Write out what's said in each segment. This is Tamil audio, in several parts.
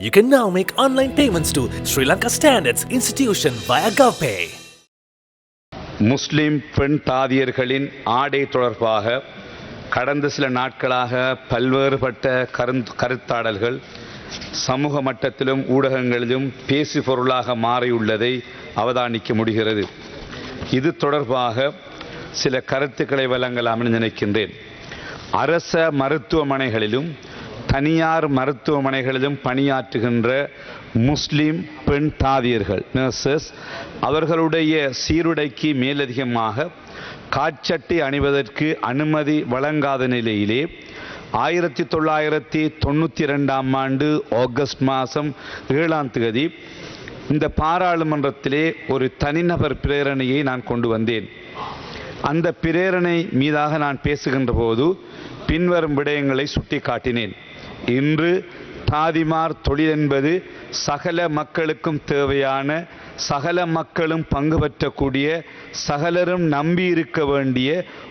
You can now make online payments to Sri Lanka Standards Institution via GovPay. முஸ்லிம் பெண் தாதியர்களின் ஆடை தொடர்பாக கடந்த சில நாட்களாக பல்வேறுபட்ட கருத்தாடல்கள் சமூக மட்டத்திலும் ஊடகங்களிலும் பேசு பொருளாக மாறியுள்ளதை அவதானிக்க முடிகிறது. இது தொடர்பாக சில கருத்துக்களை வழங்கலாம் என்று நினைக்கின்றேன். அரச மருத்துவமனைகளிலும் தனியார் மருத்துவமனைகளிலும் பணியாற்றுகின்ற முஸ்லிம் பெண் தாதியர்கள் நர்சஸ் அவர்களுடைய சீருடைக்கு மேலதிகமாக காட்சட்டை அணிவதற்கு அனுமதி வழங்காத நிலையிலே 1992 ஆண்டு ஆகஸ்ட் மாதம் 7ஆம் தேதி இந்த பாராளுமன்றத்திலே ஒரு தனிநபர் பிரேரணையை நான் கொண்டு வந்தேன். அந்த பிரேரணை மீதாக நான் பேசுகின்ற போது பின்வரும் விடயங்களை சுட்டிக்காட்டினேன். இன்று தாதிமார் தொழில் என்பது சகல மக்களுக்கும் தேவையான, சகல மக்களும் பங்கு பெற்றக்கூடிய, சகலரும் நம்பி இருக்க வேண்டிய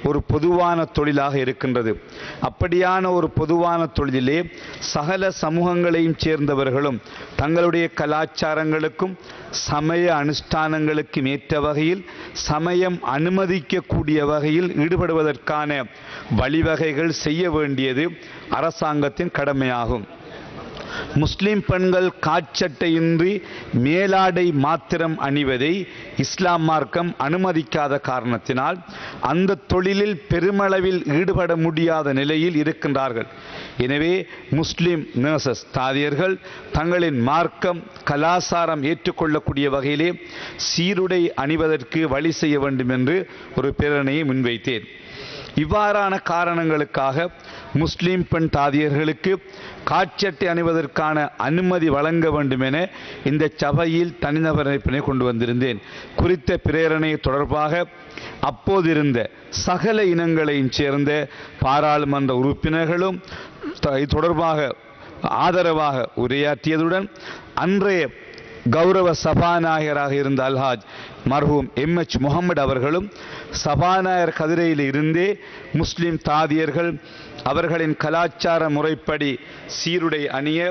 ஒரு பொதுவான தொழிலாக இருக்கின்றது. அப்படியான ஒரு பொதுவான தொழிலே சகல சமூகங்களையும் சேர்ந்தவர்களும் தங்களுடைய கலாச்சாரங்களுக்கும் சமய அனுஷ்டானங்களுக்கும் ஏற்ற வகையில் சமயம் அனுமதிக்கக்கூடிய வகையில் ஈடுபடுவதற்கான வழிவகைகள் செய்ய வேண்டியது அரசாங்கத்தின் கடமையாகும். முஸ்லிம் பெண்கள் காட்சட்டையின்றி மேலாடை மாத்திரம் அணிவதை இஸ்லாம் மார்க்கம் அனுமதிக்காத காரணத்தினால் அந்த தொழிலில் பெருமளவில் ஈடுபட முடியாத நிலையில் இருக்கின்றார்கள். எனவே முஸ்லிம் நர்சஸ் தாதியர்கள் தங்களின் மார்க்கம் கலாசாரம் ஏற்றுக்கொள்ளக்கூடிய வகையிலே சீருடை அணிவதற்கு வழி செய்ய வேண்டும் என்று ஒரு பிரேரணையை முன்வைத்தேன். இவ்வாறான காரணங்களுக்காக முஸ்லிம் பெண் தாதியர்களுக்கு காட்சட்டை அணிவதற்கான அனுமதி வழங்க வேண்டும் என இந்த சபையில் தனிநபர் அமைப்பினை கொண்டு வந்திருந்தேன். குறித்த பிரேரணை தொடர்பாக அப்போதிருந்த சகல இனங்களையும் சேர்ந்த பாராளுமன்ற உறுப்பினர்களும் தொடர்பாக ஆதரவாக உரையாற்றியதுடன் அன்றைய கௌரவ சபாநாயகராக இருந்த அல்ஹாஜ் மர்ஹூம் MH முகமது அவர்களும் சபாநாயகர் கதிரையில் இருந்தே முஸ்லிம் தாதியர்கள் அவர்களின் கலாச்சார முறைப்படி சீருடை அணிய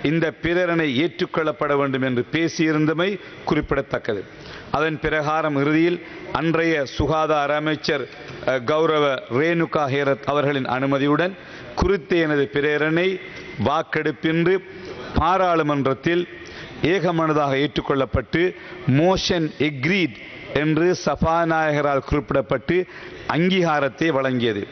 இந்த பிரேரணை ஏற்றுக்கொள்ளப்பட வேண்டும் என்று பேசியிருந்தமை குறிப்பிடத்தக்கது. அதன் பிரகாரம் இறுதியில் அன்றைய சுகாதார அமைச்சர் கௌரவ ரேணுகா ஹேரத் அவர்களின் அனுமதியுடன் குறித்த எனது பிரேரணை வாக்கெடுப்பின்றி பாராளுமன்றத்தில் ஏகமனதாக ஏற்றுக்கொள்ளப்பட்டு மோஷன் எக்ரீட் என்று சபாநாயகரால் குறிப்பிடப்பட்டு அங்கீகாரத்தை வழங்கியது.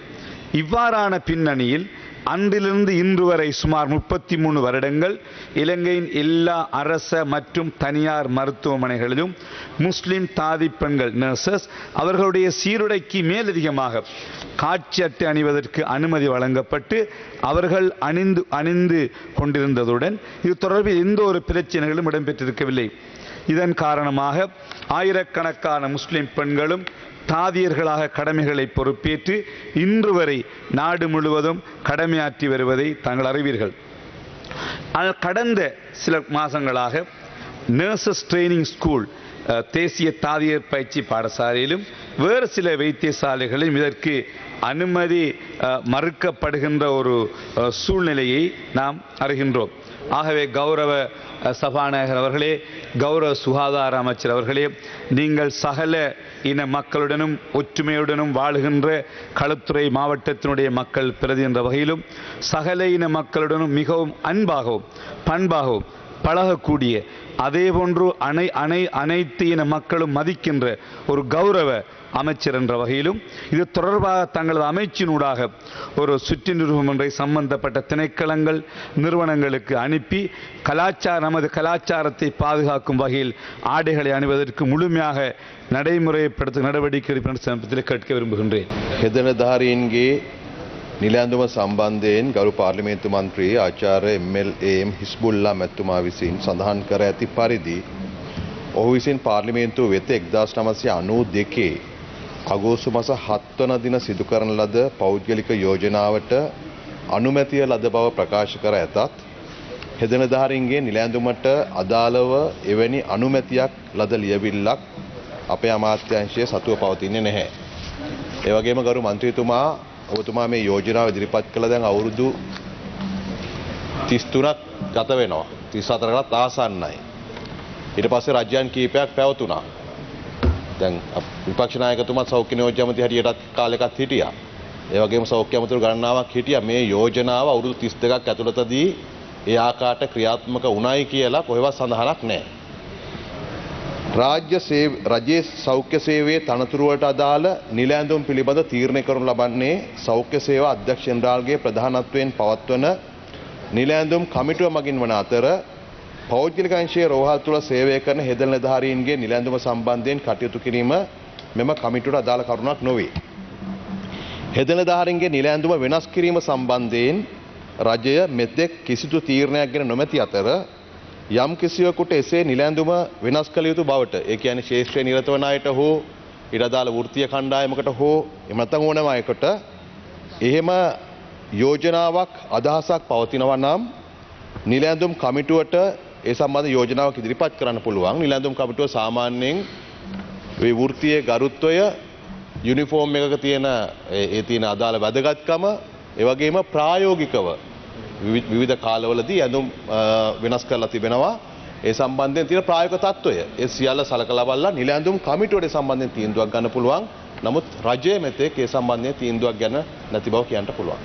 இவ்வாறான பின்னணியில் அன்றிலிருந்து இன்று வரை சுமார் 33 வருடங்கள் இலங்கையின் எல்லா அரச மற்றும் தனியார் மருத்துவமனைகளிலும் முஸ்லிம் தாதி பெண்கள் நர்சஸ் அவர்களுடைய சீருடைக்கு மேலதிகமாக காட்சி அட்டை அணிவதற்கு அனுமதி வழங்கப்பட்டு அவர்கள் அணிந்து கொண்டிருந்ததுடன் இது தொடர்பில் எந்த ஒரு பிரச்சனைகளும் இடம்பெற்றிருக்கவில்லை. இதன் காரணமாக ஆயிரக்கணக்கான முஸ்லிம் பெண்களும் தாதியர்களாக கடமைகளை பொறுப்பேற்று இன்று வரை நாடு முழுவதும் கடமையாற்றி வருவதை தாங்கள் அறிவீர்கள். கடந்த சில மாதங்களாக நர்சஸ் ட்ரைனிங் ஸ்கூல் தேசிய தாதியர் பயிற்சி பாடசாலையிலும் வேறு சில வைத்தியசாலைகளிலும் இதற்கு அனுமதி மறுக்கப்படுகின்ற ஒரு சூழ்நிலையை நாம் அறிகின்றோம். ஆகவே கௌரவ சபாநாயகர் அவர்களே, கௌரவ சுகாதார அமைச்சர் அவர்களே, நீங்கள் சகல இன மக்களுடனும் ஒற்றுமையுடனும் வாழுகின்ற களுத்துறை மாவட்டத்தினுடைய மக்கள் பிரதி என்ற வகையிலும் சகல இன மக்களுடனும் மிகவும் அன்பாகவும் பண்பாகவும் பழகக்கூடிய அதேபோன்று அனைத்து இன மக்களும் மதிக்கின்ற ஒரு கௌரவ அமைச்சர் என்ற வகையிலும் இது தொடர்பாக தங்களது அமைச்சினூடாக ஒரு சுற்றுநிறுவனம் ஒன்றை சம்பந்தப்பட்ட திணைக்களங்கள் நிறுவனங்களுக்கு அனுப்பி நமது கலாச்சாரத்தை பாதுகாக்கும் வகையில் ஆடைகளை அணிவதற்கு முழுமையாக நடைமுறைப்படுத்த நடவடிக்கை எடுப்பதில் கேட்க விரும்புகின்றேன். හෙදනධාරීන්ගේ නිලැඳුම සම්බන්ධයෙන් ගරු පාර්ලිමේන්තු මන්ත්‍රී ආචාර්ය ML.AM හිස්බුල්ලා මැතිතුමා විසින් සඳහන් කර ඇති පරිදි ඔහු විසින් පාර්ලිමේන්තුව වෙත 1992 අගෝස්තු මාස 7 වන දින සිදු කරන ලද පෞද්ගලික යෝජනාවට අනුමැතිය ලද බව ප්‍රකාශ කර ඇතත් හෙදනධාරීන්ගේ නිලැඳුමට අදාළව එවැනි අනුමැතියක් ලද ලියවිල්ලක් අපේ අමාත්‍යාංශයේ සතුව පවතින්නේ නැහැ. ඒ වගේම ගරු මන්ත්‍රීතුමා ඔබතුමා මේ යෝජනාව ඉදිරිපත් කළ දැන් අවුරුදු 33ක් ගත වෙනවා. 34කටත් ආසන්නයි. ඊට පස්සේ රජයන් කීපයක් පැවතුණා. දැන් විපක්ෂ නායකතුමා සෞඛ්‍ය නියෝජ්‍ය ඇමති හැටියටත් කාලයකත් හිටියා. ඒ වගේම සෞඛ්‍ය ඇමතිවරු ගණනාවක් හිටියා. මේ යෝජනාව අවුරුදු 32ක් ඇතුළතදී ඒ ආකාරයට ක්‍රියාත්මක වුණයි කියලා කොහෙවත් සඳහනක් නැහැ. රජයේ සෞඛ්‍ය සේවයේ තනතුරු වලට අදාළ නිල ඇඳුම් පිළිබඳ තීරණය කරනු ලබන්නේ සෞඛ්‍ය සේවා අධ්‍යක්ෂ ජෙනරාල්ගේ ප්‍රධානත්වයෙන් පවත්වන නිල ඇඳුම් කමිටුව මගින් වන අතර පෞද්ගලික අංශයේ රෝහල් තුළ සේවය කරන හෙදල් නිලධාරීන්ගේ නිල ඇඳුම සම්බන්ධයෙන් කටයුතු කිරීම මෙම කමිටුවට අදාළ කරුණක් නොවේ. හෙදල් නිලධාරීන්ගේ නිල ඇඳුම වෙනස් කිරීම සම්බන්ධයෙන් රජය මෙතෙක් කිසිදු තීරණයක් ගෙන නොමැති අතර යම් කිසිවෙකුට එසේ නිල ඇඳුම වෙනස් කළ යුතු බවට ඒ කියන්නේ ශේෂ්ත්‍රයේ නිරත වන අයට හෝ ඊට අදාළ වෘත්තීය කණ්ඩායමකට හෝ එහෙම නැත්නම් ඕනෑම අයකට එහෙම යෝජනාවක් අදහසක් පවතිනවා නම් නිල ඇඳුම් කමිටුවට ඒ සම්බන්ධ යෝජනාවක් ඉදිරිපත් කරන්න පුළුවන්. නිල ඇඳුම් කමිටුව සාමාන්‍යයෙන් මේ වෘත්තීය ගරුත්වය යුනිෆෝම් එකක තියෙන තියෙන අදාළ වැදගත්කම ඒ වගේම ප්‍රායෝගිකව විවිධ කාලවලදී ඇඳුම් වෙනස් කරලා තිබෙනවා. ඒ සම්බන්ධයෙන් තියෙන ප්‍රායෝගික තත්ත්වය ඒ සියල්ල සලකලා බලලා නිල ඇඳුම් කමිටුවට සම්බන්ධයෙන් තීන්දුවක් ගන්න පුළුවන්. නමුත් රජය මෙතෙක් ඒ සම්බන්ධයෙන් තීන්දුවක් ගන්න නැති බව කියන්න පුළුවන්.